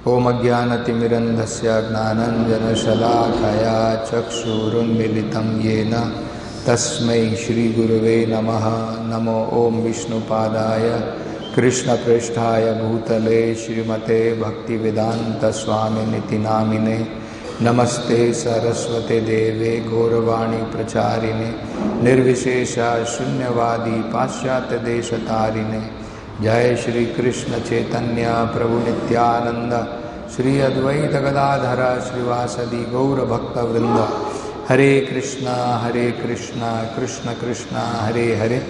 Om Ajnanatimirandhasya Gnananjanashalakaya Chakshurunmilitam Yena Tasmai Shri Gurave Namaha. Namo Om Vishnupadaya Krishna Preshthaya Bhutale Shrimate Bhaktivedanta Swami Niti Namine Namaste Saraswate Deve Gauravani Pracharine Nirvishesha Shunyavadi Paschatya Deshatarine Jai Shri Krishna Chaitanya Prabhu Nityananda Shri Advaita Gadadhara Srivasadi Gaura Bhakta Vrinda Hare Krishna Krishna Krishna Hare Hare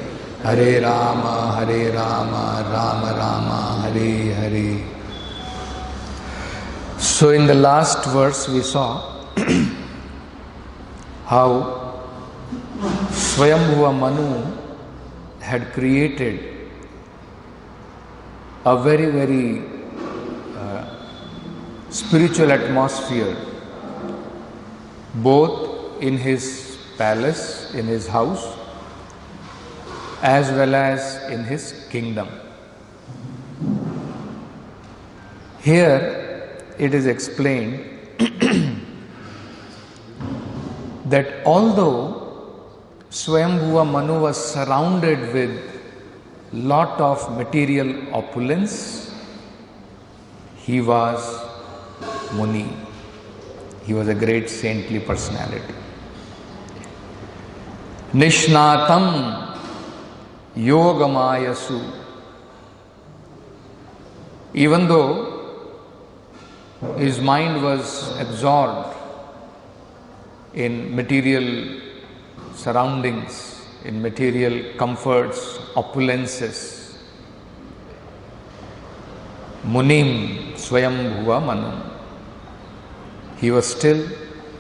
Hare Rama Rama Rama Hare Hare. So in the last verse we saw how Swayambhuva Manu had created a very spiritual atmosphere both in his palace, in his house, as well as in his kingdom. Here it is explained that although Swayambhuva Manu was surrounded with lot of material opulence, he was Muni. He was a great saintly personality. Nishnatam Yogamayasu. Even though his mind was absorbed in material surroundings, in material comforts, opulences, Munim Swayambhuva Manu, he was still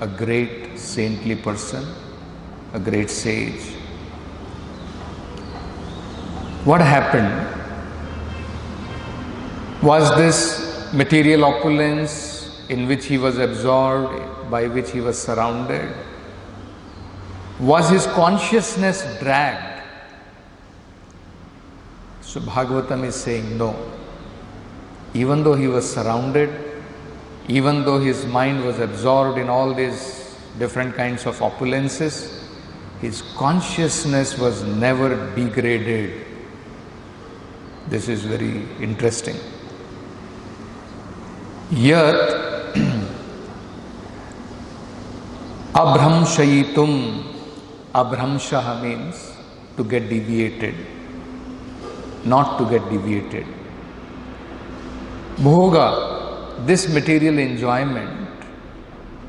a great saintly person, a great sage. What happened? Was this material opulence in which he was absorbed, by which he was surrounded, was his consciousness dragged? So Bhagavatam is saying no. Even though he was surrounded, even though his mind was absorbed in all these different kinds of opulences, his consciousness was never degraded. This is very interesting. Yat abhramshayitum. Abhramshaha means to get deviated, not to get deviated. Bhoga, this material enjoyment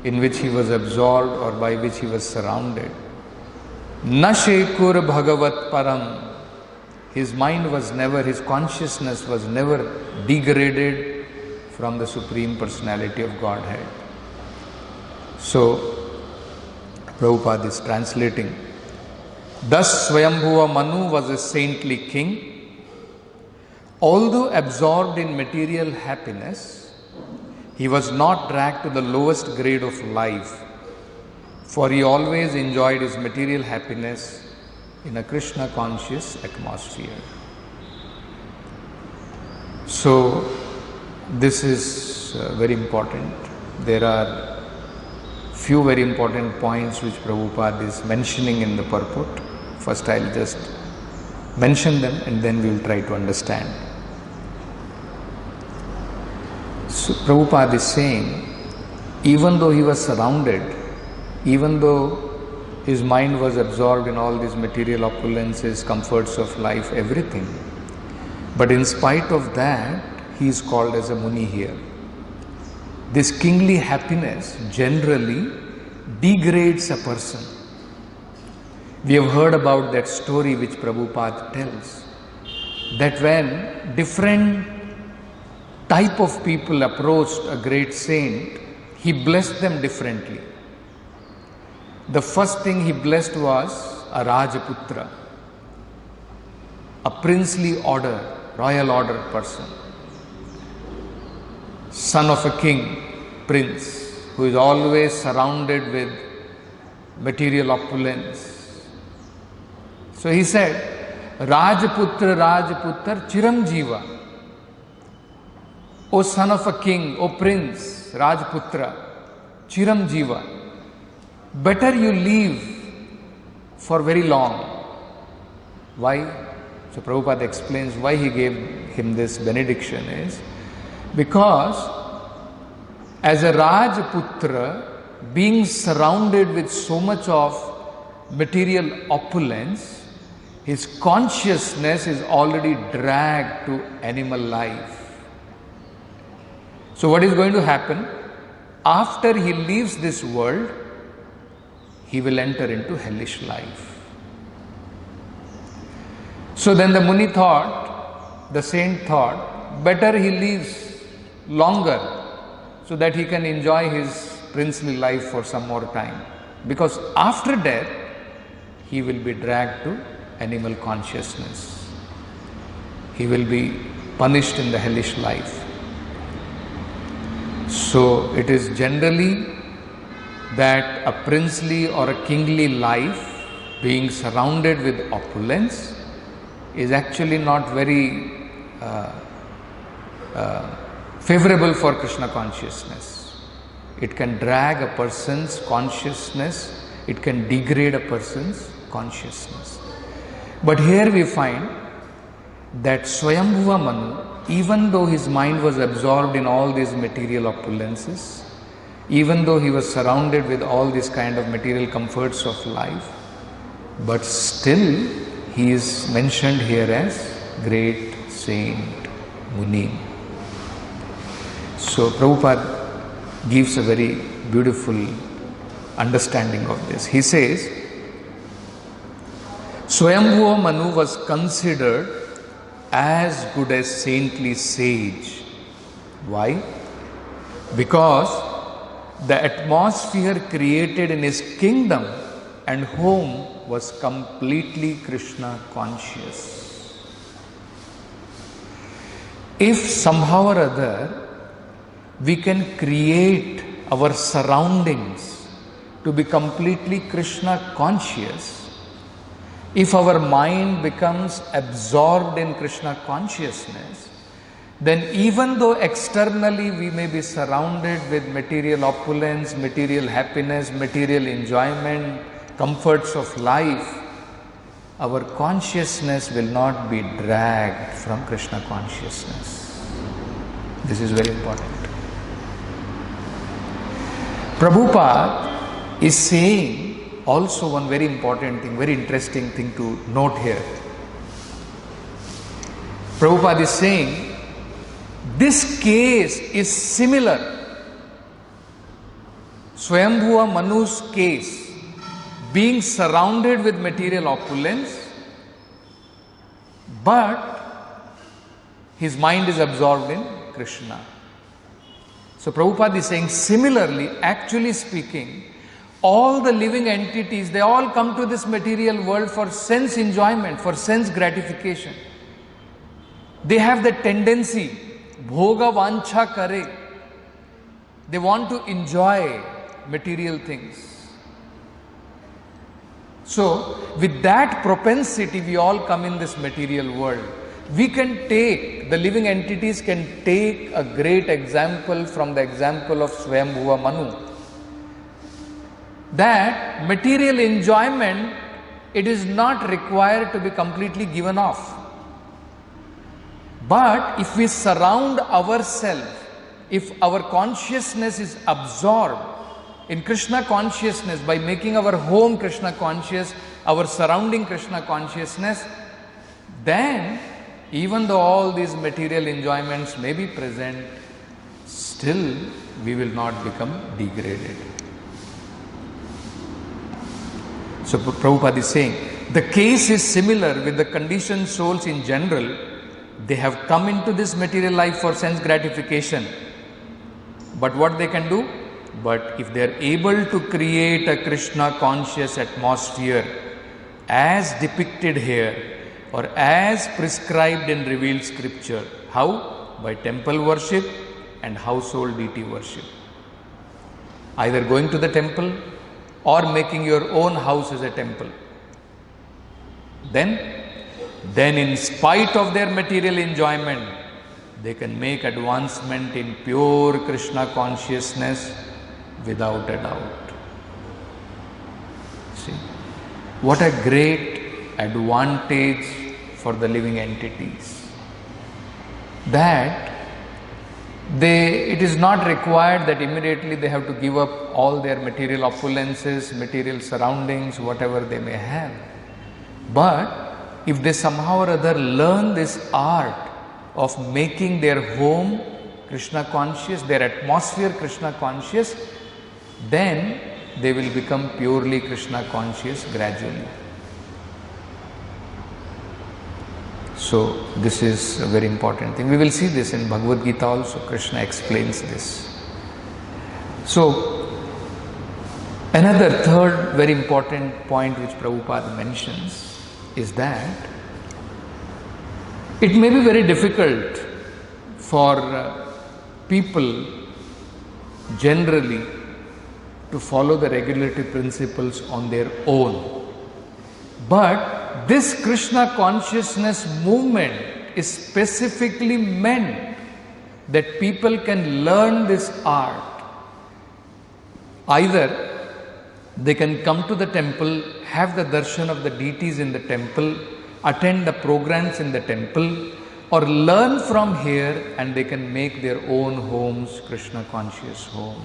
in which he was absorbed or by which he was surrounded. Nashekur bhagavat param. His mind was never, his consciousness was never degraded from the Supreme Personality of Godhead. So, Prabhupada is translating. Thus Swayambhuva Manu was a saintly king. Although absorbed in material happiness, he was not dragged to the lowest grade of life, for he always enjoyed his material happiness in a Krishna conscious atmosphere. So, this is very important. There are few very important points which Prabhupada is mentioning in the purport. First I will just mention them and then we will try to understand. So Prabhupada is saying, even though he was surrounded, even though his mind was absorbed in all these material opulences, comforts of life, everything, but in spite of that, he is called as a Muni here. This kingly happiness generally degrades a person. We have heard about that story which Prabhupada tells, that when different type of people approached a great saint, he blessed them differently. The first thing he blessed was a Rajaputra, a princely order, royal order person, son of a king, prince, who is always surrounded with material opulence. So he said, Rajputra, Rajputra, Chiram Jiva. O son of a king, O prince, Rajputra, Chiramjiva, better you live for very long. Why? So Prabhupada explains why he gave him this benediction is because as a Rajputra, being surrounded with so much of material opulence, his consciousness is already dragged to animal life. So what is going to happen? After he leaves this world, he will enter into hellish life. So then the Muni thought, the saint thought, better he lives longer so that he can enjoy his princely life for some more time. Because after death, he will be dragged to animal consciousness. He will be punished in the hellish life. So it is generally that a princely or a kingly life, being surrounded with opulence, is actually not very favorable for Krishna consciousness. It can drag a person's consciousness, it can degrade a person's consciousness. But here we find that Swayambhuva Manu, even though his mind was absorbed in all these material opulences, even though he was surrounded with all these kind of material comforts of life, but still he is mentioned here as great saint Muni. So Prabhupada gives a very beautiful understanding of this. He says, Swayambhuva Manu was considered as good as saintly sage. Why? Because the atmosphere created in his kingdom and home was completely Krishna conscious. If somehow or other we can create our surroundings to be completely Krishna conscious, if our mind becomes absorbed in Krishna consciousness, then even though externally we may be surrounded with material opulence, material happiness, material enjoyment, comforts of life, our consciousness will not be dragged from Krishna consciousness. This is very important. Prabhupada is saying also one very important thing, very interesting thing to note here. Prabhupada is saying this case is similar. Swayambhuva Manu's case, being surrounded with material opulence, but his mind is absorbed in Krishna. So Prabhupada is saying similarly, actually speaking, all the living entities, they all come to this material world for sense enjoyment, for sense gratification. They have the tendency, bhoga vancha kare. They want to enjoy material things. So, with that propensity, we all come in this material world. We can take, the living entities can take a great example from the example of Swayambhuva Manu. That material enjoyment, it is not required to be completely given off. But if we surround ourselves, if our consciousness is absorbed in Krishna consciousness by making our home Krishna conscious, our surrounding Krishna consciousness, then even though all these material enjoyments may be present, still we will not become degraded. So Prabhupada is saying, the case is similar with the conditioned souls in general. They have come into this material life for sense gratification. But what they can do? But if they are able to create a Krishna conscious atmosphere as depicted here or as prescribed in revealed scripture, how? By temple worship and household deity worship. Either going to the temple or making your own house as a temple. Then in spite of their material enjoyment, They can make advancement in pure Krishna consciousness without a doubt. See, what a great advantage for the living entities. That it is not required that immediately they have to give up all their material opulences, material surroundings, whatever they may have. But if they somehow or other learn this art of making their home Krishna conscious, their atmosphere Krishna conscious, then they will become purely Krishna conscious gradually. So this is a very important thing. We will see this in Bhagavad Gita also. Krishna explains this. So another third very important point which Prabhupada mentions is that it may be very difficult for people generally to follow the regulatory principles on their own. But this Krishna consciousness movement is specifically meant that people can learn this art. Either they can come to the temple, have the darshan of the deities in the temple, attend the programs in the temple, or learn from here and they can make their own homes Krishna conscious home.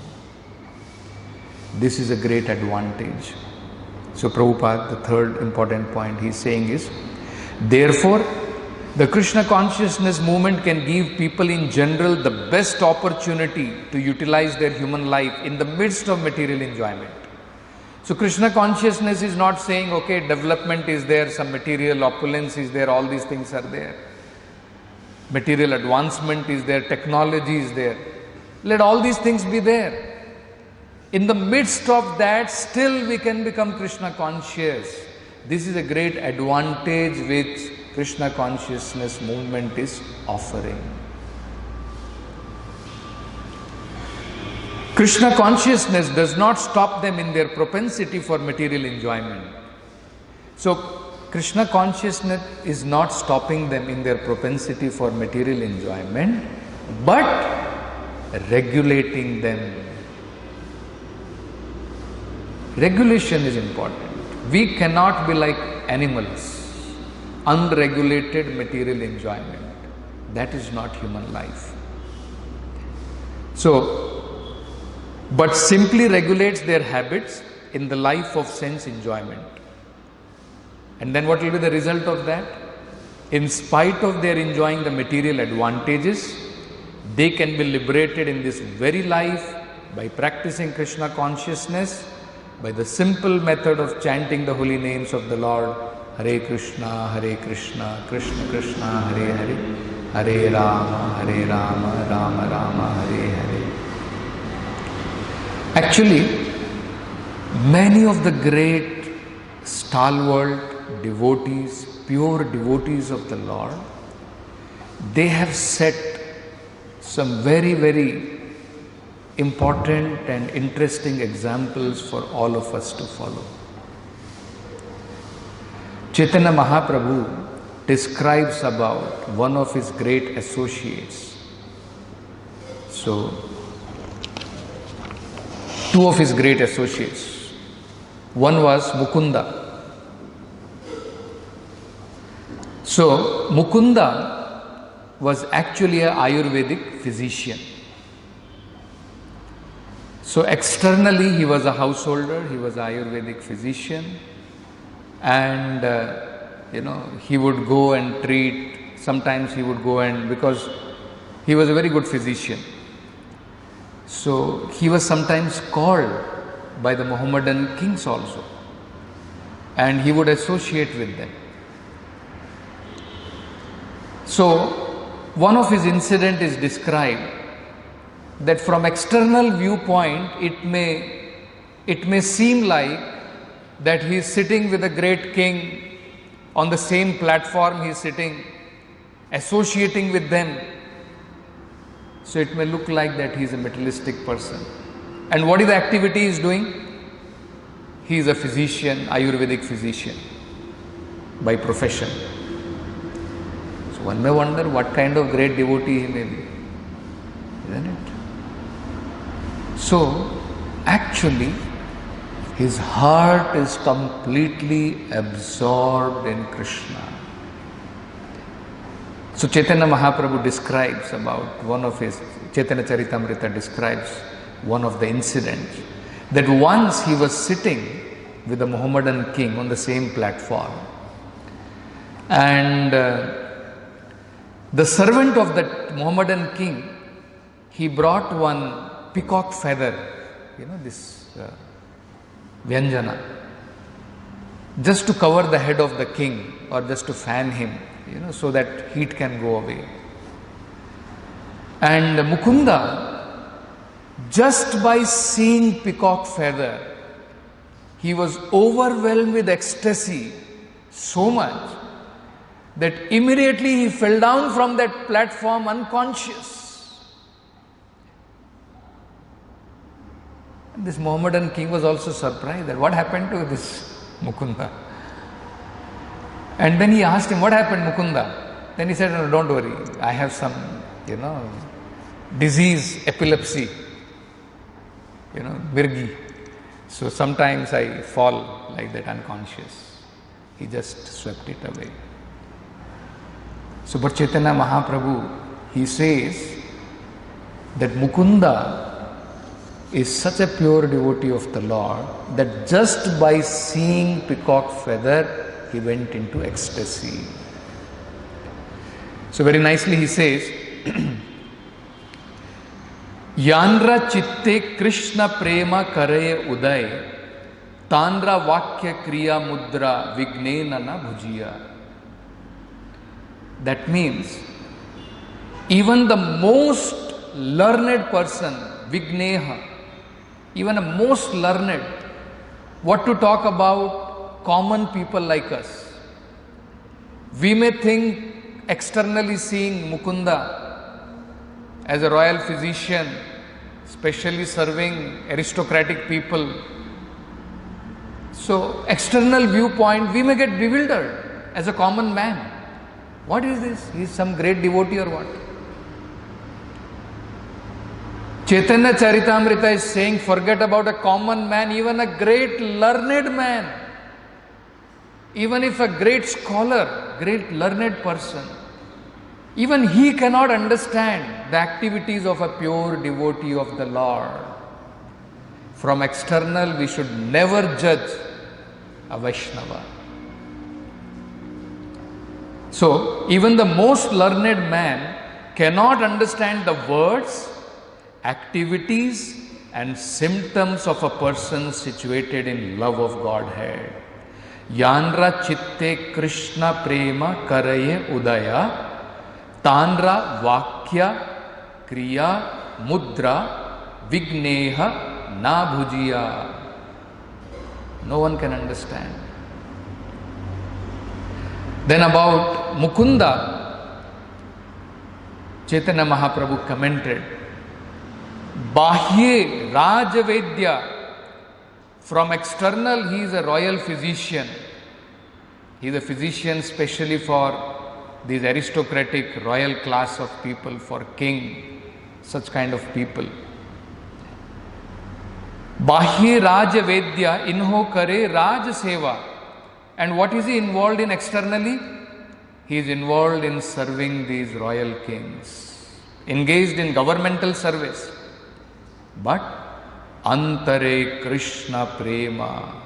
This is a great advantage. So Prabhupada, the third important point he is saying is, therefore, the Krishna consciousness movement can give people in general the best opportunity to utilize their human life in the midst of material enjoyment. So Krishna consciousness is not saying, okay, development is there, some material opulence is there, all these things are there. Material advancement is there, technology is there. Let all these things be there. In the midst of that, still we can become Krishna conscious. This is a great advantage which Krishna consciousness movement is offering. Krishna consciousness does not stop them in their propensity for material enjoyment. So, Krishna consciousness is not stopping them in their propensity for material enjoyment, but regulating them. Regulation is important. We cannot be like animals, unregulated material enjoyment. That is not human life. So, but simply regulates their habits in the life of sense enjoyment. And then what will be the result of that? In spite of their enjoying the material advantages, they can be liberated in this very life by practicing Krishna consciousness, by the simple method of chanting the holy names of the Lord, Hare Krishna, Krishna Krishna, Hare Hare, Hare Rama, Rama Rama, Hare Hare. Actually, many of the great stalwart devotees, pure devotees of the Lord, they have set some very, very important and interesting examples for all of us to follow. Chaitanya Mahaprabhu describes about one of his great associates. So, two of his great associates. One was Mukunda. So, Mukunda was actually an Ayurvedic physician. So, externally he was a householder, he was an Ayurvedic physician, and he would go and treat, sometimes he would go and, because he was a very good physician, so he was sometimes called by the Mohammedan kings also, and he would associate with them. So, one of his incident is described that from external viewpoint it may seem like that he is sitting with a great king on the same platform, he is sitting, associating with them. So it may look like that he is a materialistic person. And what is the activity he is doing? He is a physician, Ayurvedic physician by profession. So one may wonder what kind of great devotee he may be, isn't it? So, actually, his heart is completely absorbed in Krishna. So Chaitanya Mahaprabhu describes about one of his, Chaitanya Charitamrita describes one of the incidents, that once he was sitting with a Mohammedan king on the same platform, and the servant of that Mohammedan king, he brought one peacock feather, this Vyanjana, just to cover the head of the king or just to fan him, so that heat can go away. And Mukunda, just by seeing peacock feather, he was overwhelmed with ecstasy so much that immediately he fell down from that platform unconscious. And this Mohammedan king was also surprised that what happened to this Mukunda. And then he asked him, what happened, Mukunda? Then he said, no, don't worry, I have some, disease, epilepsy, Mirgi. So sometimes I fall like that unconscious. He just swept it away. So, but Chaitanya Mahaprabhu, he says that Mukunda is such a pure devotee of the Lord that just by seeing peacock feather, he went into ecstasy. So very nicely he says, Yanra chitte Krishna prema karaye uday, Tandra vakya kriya mudra vignena na bhujiya. That means, even the most learned person, vigneha, even a most learned, what to talk about common people like us. We may think externally seeing Mukunda as a royal physician, specially serving aristocratic people. So, external viewpoint, we may get bewildered as a common man. What is this? He is some great devotee or what? Chaitanya Charitamrita is saying, forget about a common man, even a great learned man. Even if a great scholar, great learned person, even he cannot understand the activities of a pure devotee of the Lord. From external, we should never judge a Vaishnava. So, even the most learned man cannot understand the words, activities and symptoms of a person situated in love of Godhead. Yanra chitte Krishna prema karaye udaya, Tandra vakya kriya mudra vigneha na bhujiya. No one can understand. Then about Mukunda, Chaitanya Mahaprabhu commented, Bahye Rajavedya. From external, he is a royal physician. He is a physician specially for these aristocratic royal class of people, for king, such kind of people. Bahye Rajavedya inho kare Raj Seva. And what is he involved in externally? He is involved in serving these royal kings, engaged in governmental service. But Antare Krishna Prema,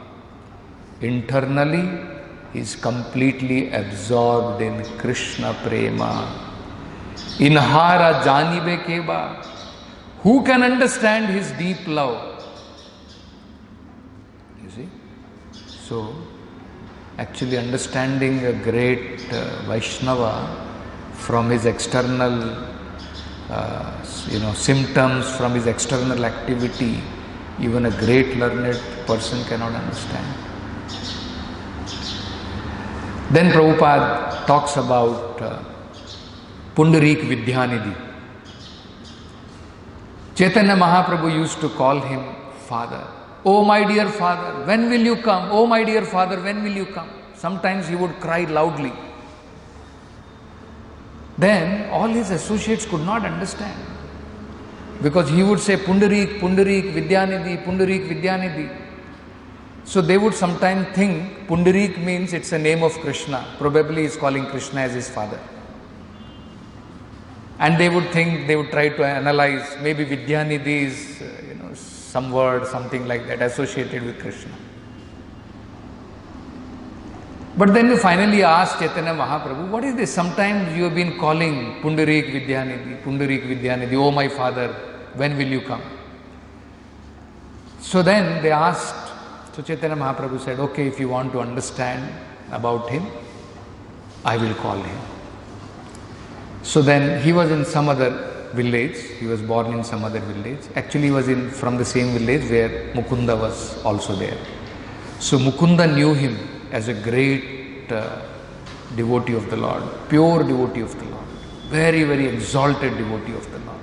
internally he is completely absorbed in Krishna Prema. Inhara Janibe Keba. Who can understand his deep love? You see? So, actually understanding a great Vaishnava from his external symptoms, from his external activity, even a great learned person cannot understand. Then Prabhupada talks about Pundarik Vidyanidhi. Chaitanya Mahaprabhu used to call him Father. Oh my dear Father, when will you come? Oh my dear Father, when will you come? Sometimes he would cry loudly. Then all his associates could not understand, because he would say Pundarik, Pundarik, Vidyanidhi, Pundarik, Vidyanidhi. So they would sometimes think Pundarik means it's a name of Krishna. Probably he is calling Krishna as his father. And they would think, they would try to analyze, maybe Vidyanidhi is some word, something like that associated with Krishna. But then you finally ask Chaitanya Mahaprabhu, what is this? Sometimes you have been calling Pundarik Vidyanidhi, oh my father, when will you come? So then they asked, so Chaitanya Mahaprabhu said, okay, if you want to understand about him, I will call him. So then he was in some other village, he was born in some other village. Actually he was from the same village where Mukunda was also there. So Mukunda knew him as a great devotee of the Lord, pure devotee of the Lord, very, very exalted devotee of the Lord.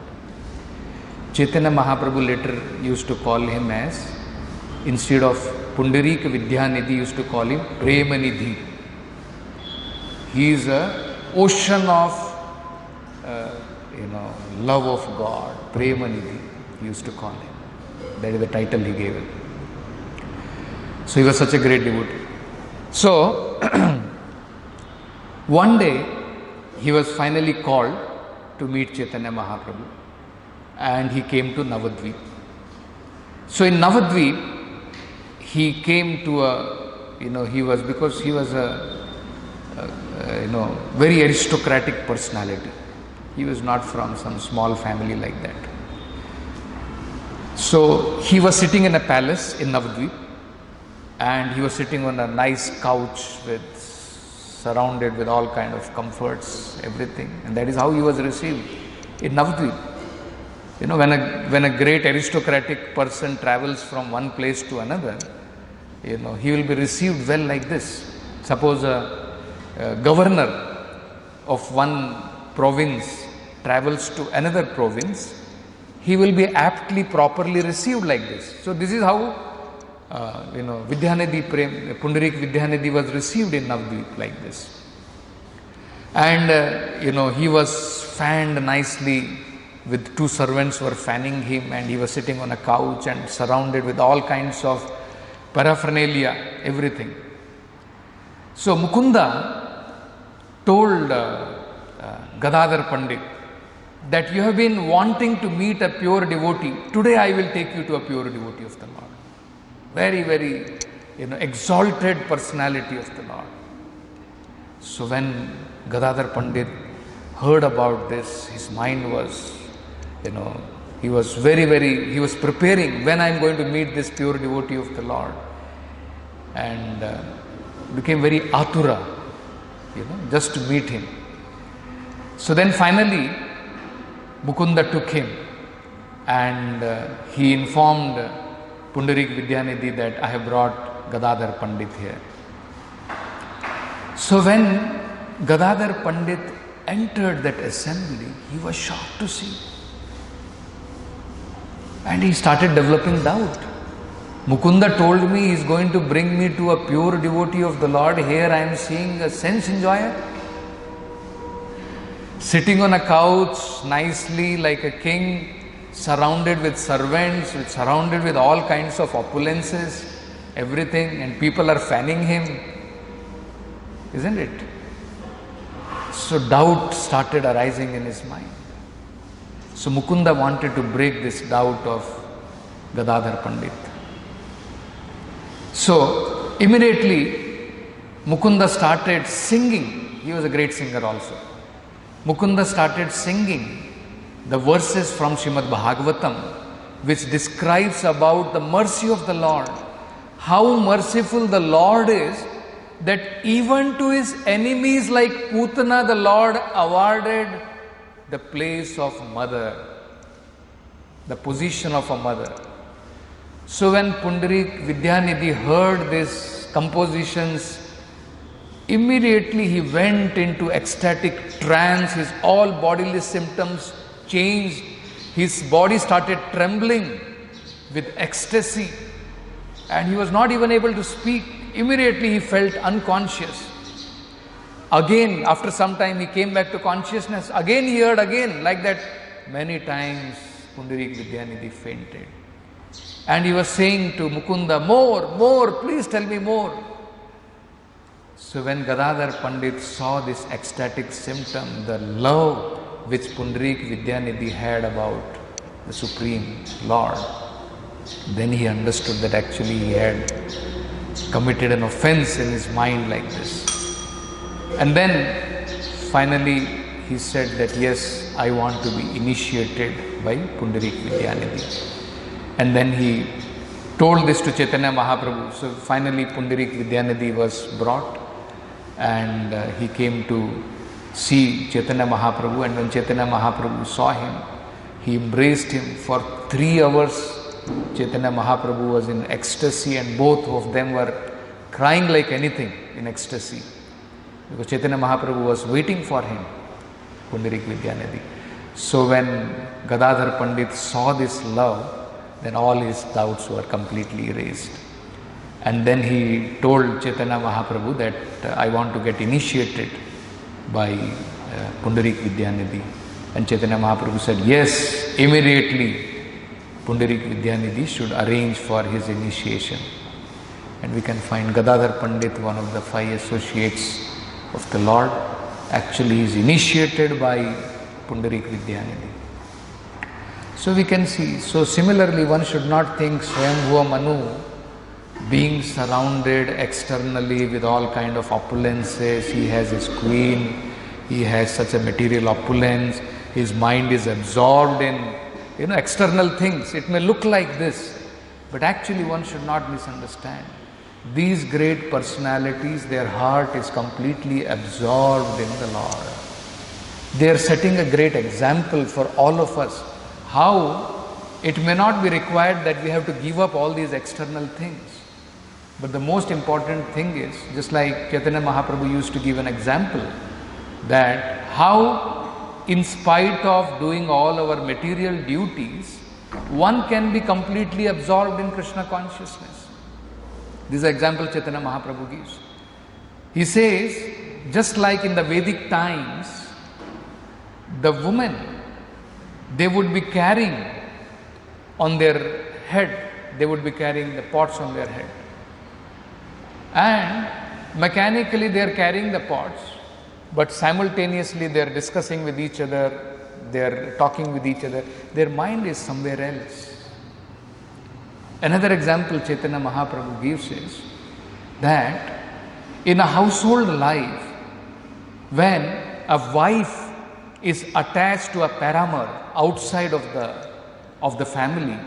Chaitanya Mahaprabhu later used to call him as, instead of Pundarik Vidyanidhi, used to call him Premanidhi. He is an ocean of love of God, Premanidhi, he used to call him. That is the title he gave him. So he was such a great devotee. So, one day, he was finally called to meet Chaitanya Mahaprabhu, and he came to Navadvip. So in Navadvip, he came to because he was a very aristocratic personality. He was not from some small family like that. So he was sitting in a palace in Navadvip, and he was sitting on a nice couch surrounded with all kind of comforts, everything. And that is how he was received in Navadvip. When a great aristocratic person travels from one place to another, he will be received well like this. Suppose a governor of one province travels to another province, he will be aptly, properly received like this. So this is how Pundarik Vidyanidhi was received in Navadvip like this. And he was fanned nicely, with two servants were fanning him, and he was sitting on a couch and surrounded with all kinds of paraphernalia, everything. So Mukunda told Gadadhar Pandit that you have been wanting to meet a pure devotee. Today I will take you to a pure devotee of the Lord. Very, very, exalted personality of the Lord. So when Gadadhar Pandit heard about this, his mind was, he was he was preparing when I am going to meet this pure devotee of the Lord. And became very atura, just to meet him. So then finally, Mukunda took him, and he informed Pundarik Vidyanidhi that I have brought Gadadhar Pandit here. So when Gadadhar Pandit entered that assembly, he was shocked to see. And he started developing doubt. Mukunda told me he is going to bring me to a pure devotee of the Lord. Here I am seeing a sense enjoyer, sitting on a couch nicely like a king, surrounded with servants, surrounded with all kinds of opulences, everything, and people are fanning him. Isn't it? So doubt started arising in his mind. So Mukunda wanted to break this doubt of Gadadhar Pandit. So immediately Mukunda started singing. He was a great singer also. Mukunda started singing the verses from Srimad Bhagavatam, which describes about the mercy of the Lord. How merciful the Lord is, that even to his enemies like Putana, the Lord awarded the place of mother, the position of a mother. So when Pundarik Vidyanidhi heard these compositions, immediately he went into ecstatic trance. His all bodily symptoms changed. His body started trembling with ecstasy, and he was not even able to speak. Immediately he felt unconscious. Again, after some time, he came back to consciousness. Again, he heard again, like that. Many times, Pundarik Vidyanidhi fainted. And he was saying to Mukunda, more, please tell me more. So when Gadadhar Pandit saw this ecstatic symptom, the love which Pundarik Vidyanidhi had about the Supreme Lord, then he understood that actually he had committed an offense in his mind like this. And then finally he said that yes, I want to be initiated by Pundarik Vidyanidhi. And then he told this to Chaitanya Mahaprabhu. So finally Pundarik Vidyanidhi was brought, and he came to see Chaitanya Mahaprabhu. And when Chaitanya Mahaprabhu saw him, he embraced him for 3 hours. Chaitanya Mahaprabhu was in ecstasy, and both of them were crying like anything in ecstasy, because Chaitanya Mahaprabhu was waiting for him, Pundarik Vidyanidhi. So when Gadadhar Pandit saw this love, then all his doubts were completely erased. And then he told Chaitanya Mahaprabhu that I want to get initiated by Pundarik Vidyanidhi. And Chaitanya Mahaprabhu said, yes, immediately Pundarik Vidyanidhi should arrange for his initiation. And we can find Gadadhar Pandit, one of the 5 associates of the Lord, actually is initiated by Pundarik Vidyanidhi. So we can see, so similarly one should not think Swayambhuva Manu, being surrounded externally with all kind of opulences, he has his queen, he has such a material opulence, his mind is absorbed in external things. It may look like this, but actually one should not misunderstand. These great personalities, their heart is completely absorbed in the Lord. They are setting a great example for all of us, how it may not be required that we have to give up all these external things. But the most important thing is, just like Chaitanya Mahaprabhu used to give an example, that how in spite of doing all our material duties, one can be completely absorbed in Krishna consciousness. This is an example Chaitanya Mahaprabhu gives. He says, just like in the Vedic times, the women, they would be carrying on their head, they would be carrying the pots on their head. And mechanically they are carrying the pots, but simultaneously they are discussing with each other, they are talking with each other, their mind is somewhere else. Another example Chaitanya Mahaprabhu gives is that in a household life, when a wife is attached to a paramour outside of the family,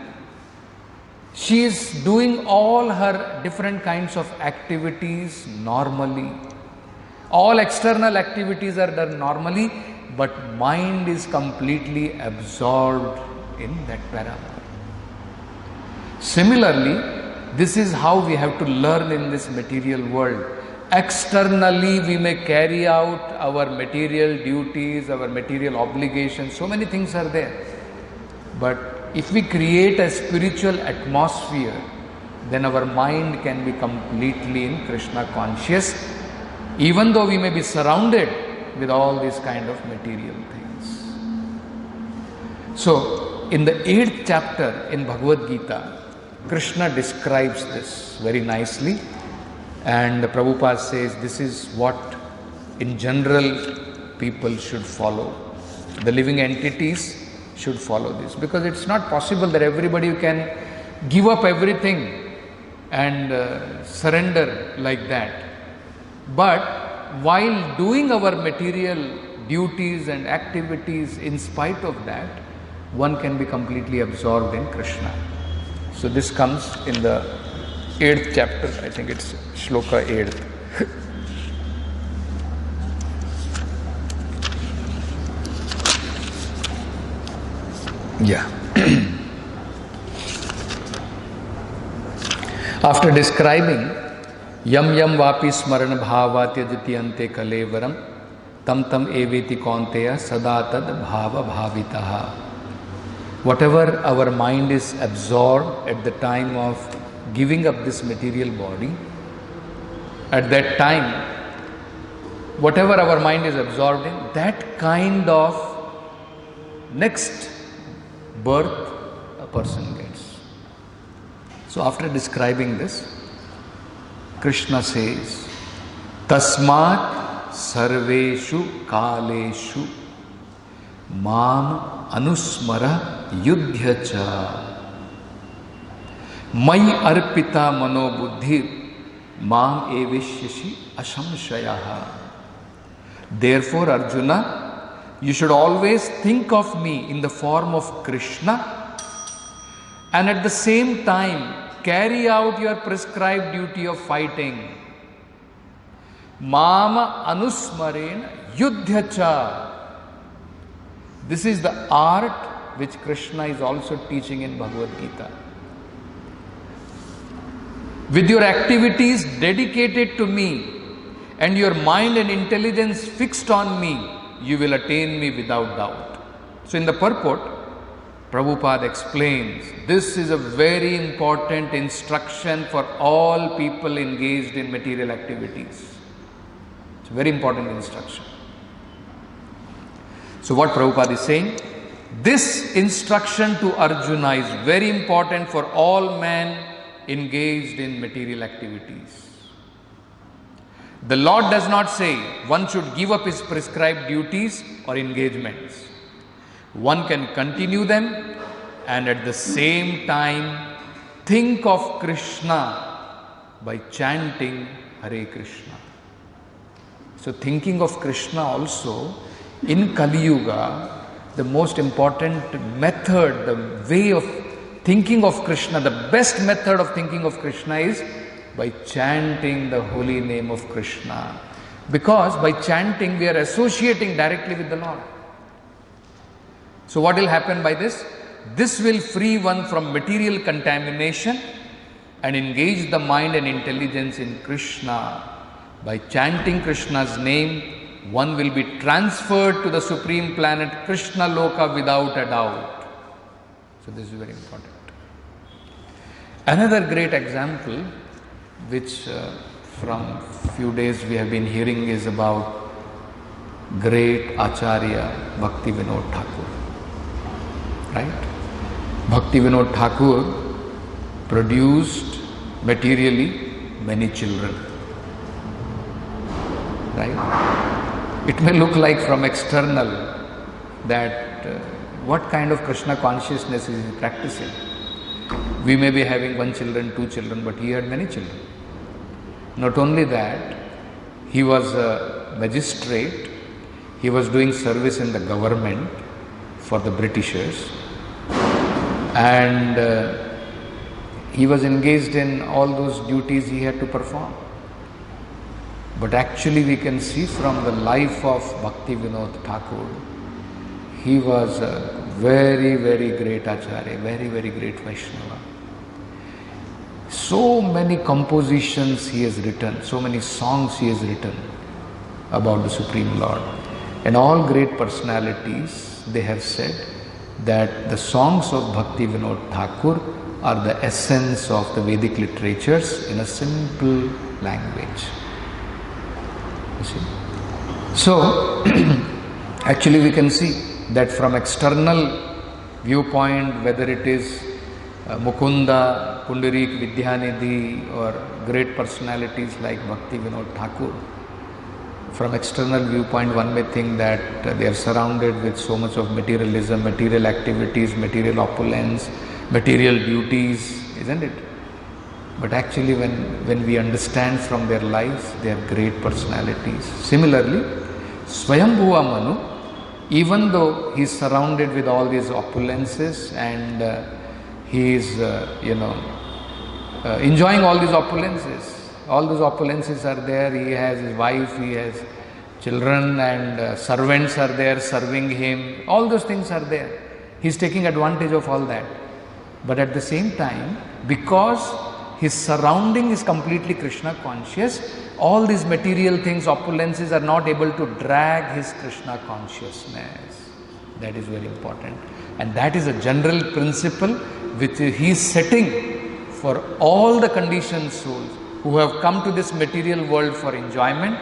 she is doing all her different kinds of activities normally. All external activities are done normally, but mind is completely absorbed in that paramour. Similarly, this is how we have to learn in this material world. Externally, we may carry out our material duties, our material obligations, so many things are there. But if we create a spiritual atmosphere, then our mind can be completely in Krishna conscious, even though we may be surrounded with all these kind of material things. So, in the 8th chapter in Bhagavad Gita, Krishna describes this very nicely, and Prabhupada says this is what in general people should follow. The living entities should follow this, because it's not possible that everybody can give up everything and surrender like that. But while doing our material duties and activities, in spite of that, one can be completely absorbed in Krishna. So this comes in the 8th chapter, I think it's Shloka 8th. Yeah. After describing Yam Yam Vapi Smarana Bhava Tyajati Ante Kalevaram Tam Tam Eveti Kaunteya Sadatad Bhava Bhavitaha. Whatever our mind is absorbed at the time of giving up this material body, at that time whatever our mind is absorbed in, that kind of next birth a person gets. So after describing this, Krishna says, Tasmat sarveshu kaleshu mam anusmara yudhyacha mai arpita mano buddhi mam evishyashi ashamshayaha. Therefore, Arjuna, you should always think of me in the form of Krishna, and at the same time carry out your prescribed duty of fighting. Mama anusmarena yudhyacha. This is the art which Krishna is also teaching in Bhagavad Gita. With your activities dedicated to me and your mind and intelligence fixed on me, you will attain me without doubt. So in the purport, Prabhupada explains, this is a very important instruction for all people engaged in material activities. It's a very important instruction. So what Prabhupada is saying, this instruction to Arjuna is very important for all men engaged in material activities. The Lord does not say one should give up his prescribed duties or engagements. One can continue them and at the same time think of Krishna by chanting Hare Krishna. So thinking of Krishna also in Kali Yuga, the most important method, the way of thinking of Krishna, the best method of thinking of Krishna is by chanting the holy name of Krishna. Because by chanting we are associating directly with the Lord. So what will happen by this? This will free one from material contamination and engage the mind and intelligence in Krishna. By chanting Krishna's name, one will be transferred to the supreme planet Krishna Loka without a doubt. So this is very important. Another great example which from few days we have been hearing is about great Acharya Bhakti Vinod Thakur. Right? Bhakti Vinod Thakur produced materially many children. Right? It may look like from external that what kind of Krishna consciousness is he practicing? We may be having one children, two children, but he had many children. Not only that, he was a magistrate, he was doing service in the government for the Britishers, and he was engaged in all those duties he had to perform. But actually we can see from the life of Bhakti Vinod Thakur, he was a very, very great Acharya, very, very great Vaishnava. So many compositions he has written, so many songs he has written about the Supreme Lord. And all great personalities, they have said that the songs of Bhakti Vinod Thakur are the essence of the Vedic literatures in a simple language. You see? So, actually we can see that from external viewpoint, whether it is Mukunda, Pundarik, Vidyanidhi or great personalities like Bhakti Vinod Thakur, from external viewpoint one may think that they are surrounded with so much of materialism, material activities, material opulence, material duties, isn't it? But actually when we understand from their lives, they are great personalities. Similarly, Swayambhuva Manu, even though he is surrounded with all these opulences and he is, enjoying all these opulences. All those opulences are there. He has his wife, he has children and servants are there serving him. All those things are there. He is taking advantage of all that. But at the same time, because his surrounding is completely Krishna conscious, all these material things, opulences are not able to drag his Krishna consciousness. That is very important. And that is a general principle which he is setting for all the conditioned souls who have come to this material world for enjoyment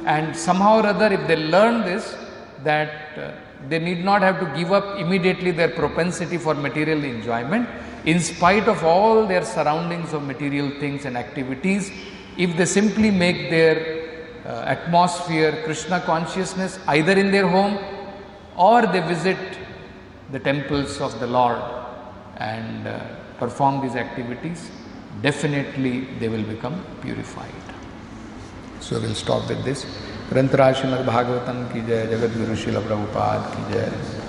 and somehow or other, if they learn this, that they need not have to give up immediately their propensity for material enjoyment, in spite of all their surroundings of material things and activities. If they simply make their atmosphere Krishna consciousness either in their home, or they visit the temples of the Lord and perform these activities, definitely they will become purified. So we'll stop with this. Srimad Bhagavatam ki jai, Jagat Guru Srila Prabhupada ki jai.